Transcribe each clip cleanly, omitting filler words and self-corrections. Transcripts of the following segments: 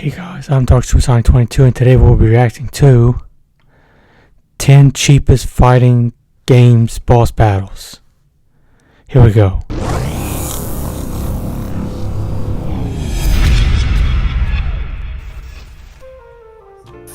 Hey guys, I'm Dark22 and today we'll be reacting to 10 cheapest fighting games boss battles. Here we go.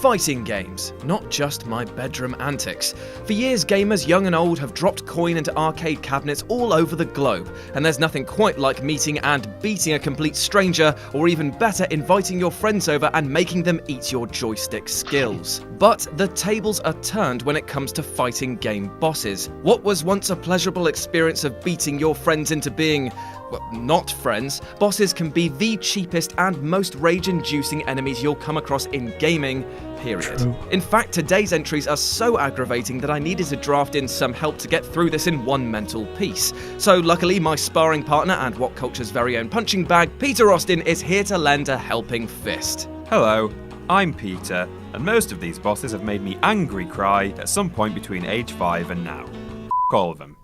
Fighting games, not just my bedroom antics. For years, gamers young and old have dropped coin into arcade cabinets all over the globe, and there's nothing quite like meeting and beating a complete stranger, or even better, inviting your friends over and making them eat your joystick skills. But the tables are turned when it comes to fighting game bosses. What was once a pleasurable experience of beating your friends into being, well, not friends, bosses can be the cheapest and most rage-inducing enemies you'll come across in gaming, period. True. In fact, today's entries are so aggravating that I needed to draft in some help to get through this in one mental piece. So luckily, my sparring partner and What Culture's very own punching bag, Peter Austin, is here to lend a helping fist. Hello, I'm Peter, and most of these bosses have made me angry cry at some point between age 5 and now. All of them.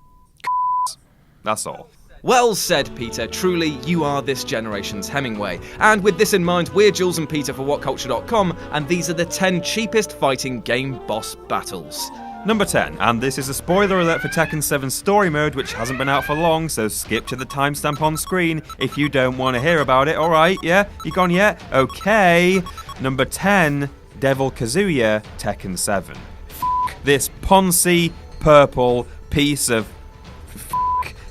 That's all. Well said, Peter. Truly, you are this generation's Hemingway. And with this in mind, we're Jules and Peter for WhatCulture.com, and these are the 10 cheapest fighting game boss battles. Number 10, and this is a spoiler alert for Tekken 7 Story Mode, which hasn't been out for long, so skip to the timestamp on screen if you don't want to hear about it. Alright, yeah? You gone yet? Okay. Number 10, Devil Kazuya, Tekken 7. This poncy, purple piece of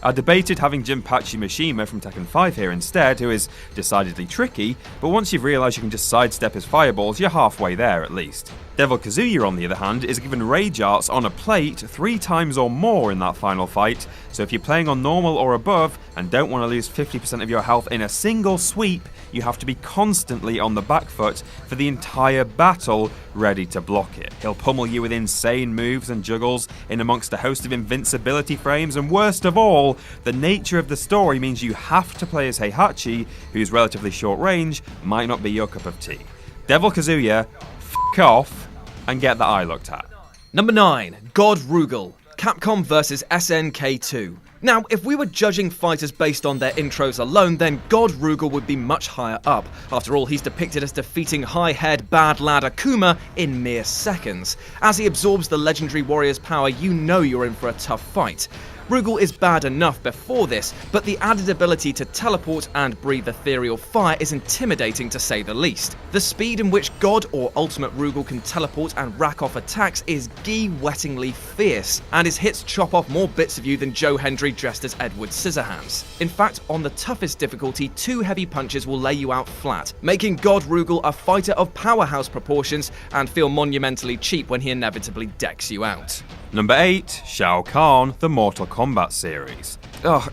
I debated having Jinpachi Mishima from Tekken 5 here instead, who is decidedly tricky, but once you've realised you can just sidestep his fireballs, you're halfway there at least. Devil Kazuya, on the other hand, is given rage arts on a plate 3 times or more in that final fight, so if you're playing on normal or above and don't want to lose 50% of your health in a single sweep, you have to be constantly on the back foot for the entire battle, ready to block it. He'll pummel you with insane moves and juggles in amongst a host of invincibility frames, and worst of all, the nature of the story means you have to play as Heihachi, whose relatively short range might not be your cup of tea. Devil Kazuya, f*** off and get that eye looked at. Number 9, God Rugel, Capcom vs SNK2. Now, if we were judging fighters based on their intros alone, then God Rugel would be much higher up. After all, he's depicted as defeating high-haired bad lad Akuma in mere seconds. As he absorbs the legendary warrior's power, you know you're in for a tough fight. Rugel is bad enough before this, but the added ability to teleport and breathe ethereal fire is intimidating to say the least. The speed in which God or Ultimate Rugel can teleport and rack off attacks is gee-wettingly fierce, and his hits chop off more bits of you than Joe Hendry dressed as Edward Scissorhands. In fact, on the toughest difficulty, 2 heavy punches will lay you out flat, making God Rugel a fighter of powerhouse proportions and feel monumentally cheap when he inevitably decks you out. Number 8, Shao Kahn, the Mortal Kombat series. Oh,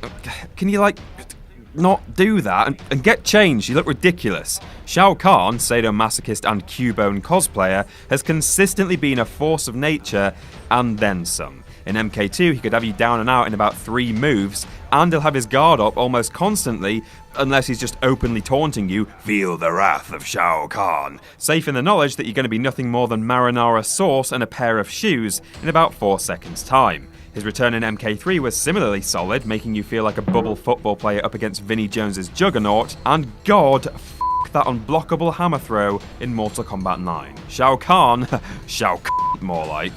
can you not do that and get changed? You look ridiculous. Shao Kahn, sadomasochist and Cubone cosplayer, has consistently been a force of nature and then some. In MK2, he could have you down and out in about 3 moves, and he'll have his guard up almost constantly, unless he's just openly taunting you, "Feel the wrath of Shao Kahn," safe in the knowledge that you're going to be nothing more than marinara sauce and a pair of shoes in about 4 seconds' time. His return in MK3 was similarly solid, making you feel like a bubble football player up against Vinnie Jones's Juggernaut, and God, that unblockable hammer throw in Mortal Kombat 9. Shao Kahn, Shao Kahn, more like.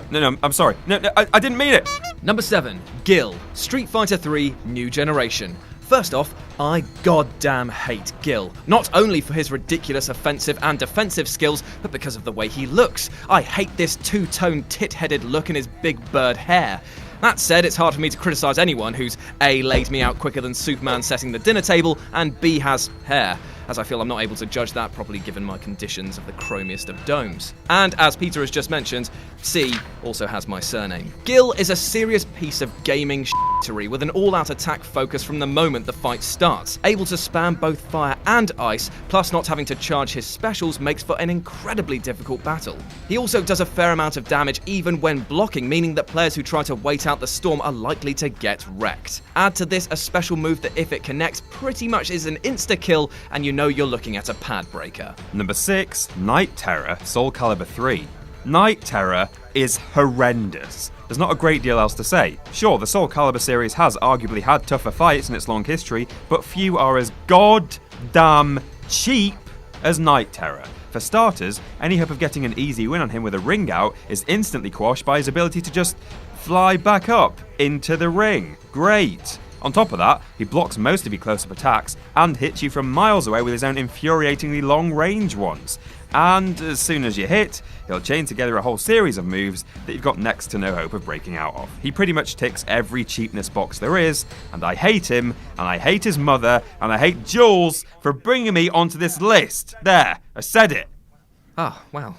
No, I'm sorry. No, I didn't mean it. Number 7, Gil, Street Fighter 3 New Generation. First off, I goddamn hate Gil. Not only for his ridiculous offensive and defensive skills, but because of the way he looks. I hate this two-tone tit-headed look and his big bird hair. That said, it's hard for me to criticise anyone who's A, laid me out quicker than Superman setting the dinner table, and B, has hair, as I feel I'm not able to judge that properly given my conditions of the chromiest of domes. And as Peter has just mentioned, C also has my surname. Gil is a serious piece of gaming shittery with an all-out attack focus from the moment the fight starts. Able to spam both fire and ice, plus not having to charge his specials makes for an incredibly difficult battle. He also does a fair amount of damage even when blocking, meaning that players who try to wait out the storm are likely to get wrecked. Add to this a special move that if it connects pretty much is an insta-kill, and you know you're looking at a pad breaker. Number 6, Night Terror, Soul Calibur 3. Night Terror is horrendous. There's not a great deal else to say. Sure, the Soul Calibur series has arguably had tougher fights in its long history, but few are as goddamn cheap as Night Terror. For starters, any hope of getting an easy win on him with a ring out is instantly quashed by his ability to just fly back up into the ring. Great! On top of that, he blocks most of your close-up attacks and hits you from miles away with his own infuriatingly long-range ones. And as soon as you hit, he'll chain together a whole series of moves that you've got next to no hope of breaking out of. He pretty much ticks every cheapness box there is, and I hate him, and I hate his mother, and I hate Jules for bringing me onto this list. There, I said it. Ah, wow.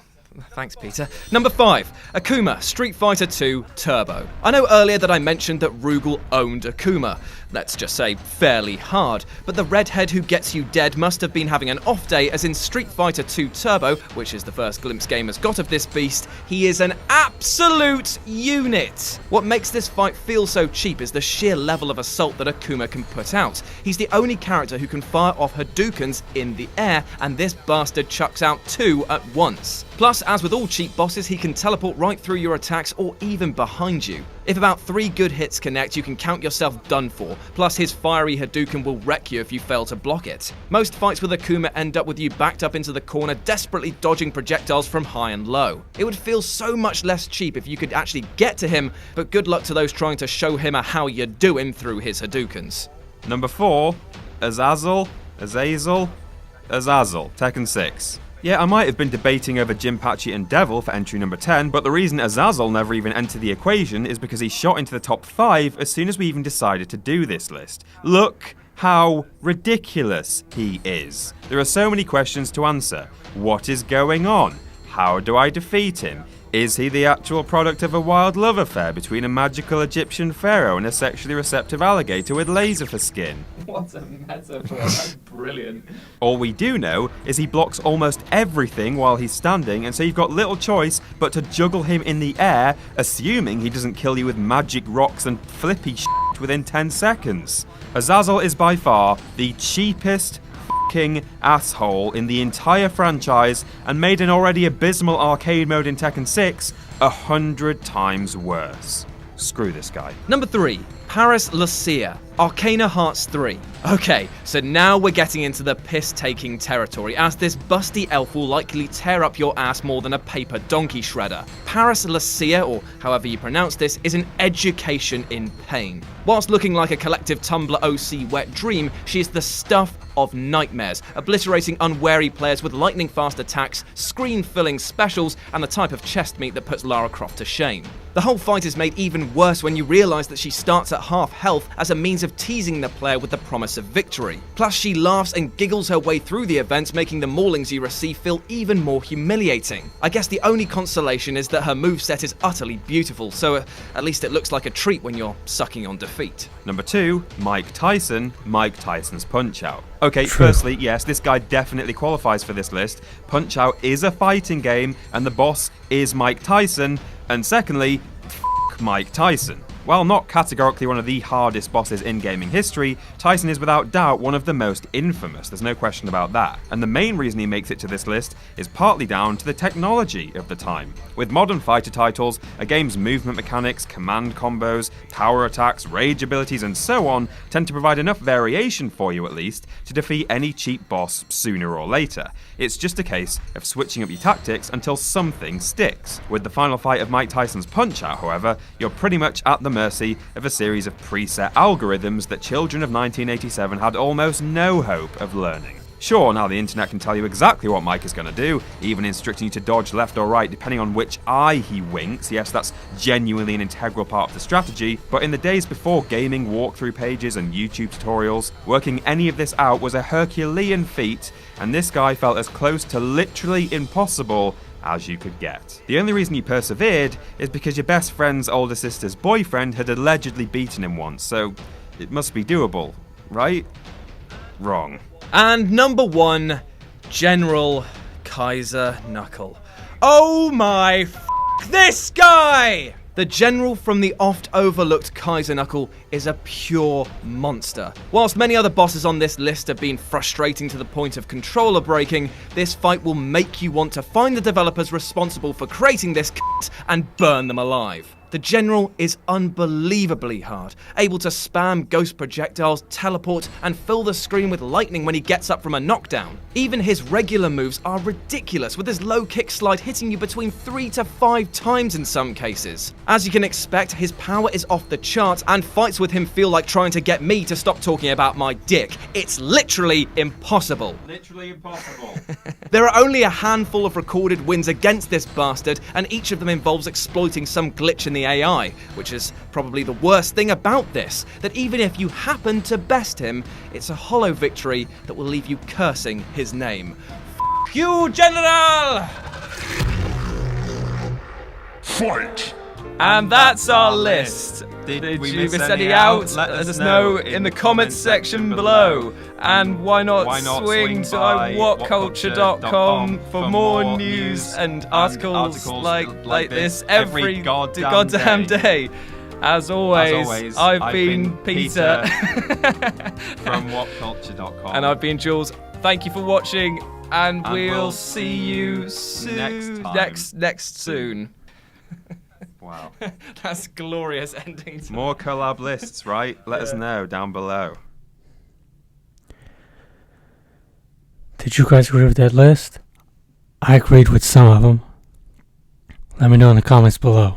Thanks, Peter. Number 5, Akuma, Street Fighter 2 Turbo. I know earlier that I mentioned that Rugel owned Akuma. Let's just say fairly hard, but the redhead who gets you dead must have been having an off day, as in Street Fighter 2 Turbo, which is the first glimpse gamers got of this beast, he is an absolute unit. What makes this fight feel so cheap is the sheer level of assault that Akuma can put out. He's the only character who can fire off Hadoukens in the air, and this bastard chucks out 2 at once. Plus, as with all cheap bosses, he can teleport right through your attacks or even behind you. If about 3 good hits connect, you can count yourself done for, plus his fiery Hadouken will wreck you if you fail to block it. Most fights with Akuma end up with you backed up into the corner, desperately dodging projectiles from high and low. It would feel so much less cheap if you could actually get to him, but good luck to those trying to show him a how you do him through his Hadoukens. Number 4, Azazel, Tekken 6. Yeah, I might have been debating over Jinpachi and Devil for entry number 10, but the reason Azazel never even entered the equation is because he shot into the top 5 as soon as we even decided to do this list. Look how ridiculous he is. There are so many questions to answer. What is going on? How do I defeat him? Is he the actual product of a wild love affair between a magical Egyptian pharaoh and a sexually receptive alligator with laser for skin? What a metaphor, that's brilliant. All we do know is he blocks almost everything while he's standing, and so you've got little choice but to juggle him in the air, assuming he doesn't kill you with magic rocks and flippy shit within 10 seconds. Azazel is by far the cheapest asshole in the entire franchise, and made an already abysmal arcade mode in Tekken 6 100 times worse. Screw this guy. Number 3, Paris Lucia, Arcana Hearts 3. Okay, so now we're getting into the piss-taking territory, as this busty elf will likely tear up your ass more than a paper donkey shredder. Paris Lucia, or however you pronounce this, is an education in pain. Whilst looking like a collective Tumblr OC wet dream, she is the stuff of nightmares, obliterating unwary players with lightning-fast attacks, screen-filling specials, and the type of chest meat that puts Lara Croft to shame. The whole fight is made even worse when you realise that she starts at half health as a means of teasing the player with the promise of victory. Plus, she laughs and giggles her way through the events, making the maulings you receive feel even more humiliating. I guess the only consolation is that her moveset is utterly beautiful, so at least it looks like a treat when you're sucking on defeat. Number 2, Mike Tyson, Mike Tyson's Punch-Out. Okay, firstly, yes, this guy definitely qualifies for this list. Punch-Out is a fighting game, and the boss is Mike Tyson. And secondly, Mike Tyson. While not categorically one of the hardest bosses in gaming history, Tyson is without doubt one of the most infamous, there's no question about that. And the main reason he makes it to this list is partly down to the technology of the time. With modern fighter titles, a game's movement mechanics, command combos, power attacks, rage abilities, and so on tend to provide enough variation for you at least to defeat any cheap boss sooner or later. It's just a case of switching up your tactics until something sticks. With the final fight of Mike Tyson's Punch-Out, however, you're pretty much at the mercy of a series of preset algorithms that children of 1987 had almost no hope of learning. Sure, now the internet can tell you exactly what Mike is going to do, even instructing you to dodge left or right depending on which eye he winks. Yes, that's genuinely an integral part of the strategy, but in the days before gaming walkthrough pages and YouTube tutorials, working any of this out was a Herculean feat, and this guy felt as close to literally impossible as you could get. The only reason you persevered is because your best friend's older sister's boyfriend had allegedly beaten him once, so it must be doable, right? Wrong. And number 1, General Kaiser Knuckle. Oh my this guy! The general from the oft-overlooked Kaiser Knuckle is a pure monster. Whilst many other bosses on this list have been frustrating to the point of controller breaking, this fight will make you want to find the developers responsible for creating this and burn them alive. The General is unbelievably hard, able to spam ghost projectiles, teleport, and fill the screen with lightning when he gets up from a knockdown. Even his regular moves are ridiculous, with his low kick slide hitting you between 3 to 5 times in some cases. As you can expect, his power is off the charts, and fights with him feel like trying to get me to stop talking about my dick. It's literally impossible. Literally impossible. There are only a handful of recorded wins against this bastard, and each of them involves exploiting some glitch in the AI, which is probably the worst thing about this, that even if you happen to best him, it's a hollow victory that will leave you cursing his name. F you, General! Fight! And that's our list. Did we you miss miss any any out? out? Let Let us us know know in the comments section below. And why not swing to whatculture.com for more news and articles like this every goddamn day. As always, I've been Peter. From whatculture.com. And I've been Jules. Thank you for watching, and we'll see you next soon. time. Next soon. Wow. That's glorious ending. More collab lists, right? Let us know down below. Did you guys agree with that list? I agreed with some of them. Let me know in the comments below.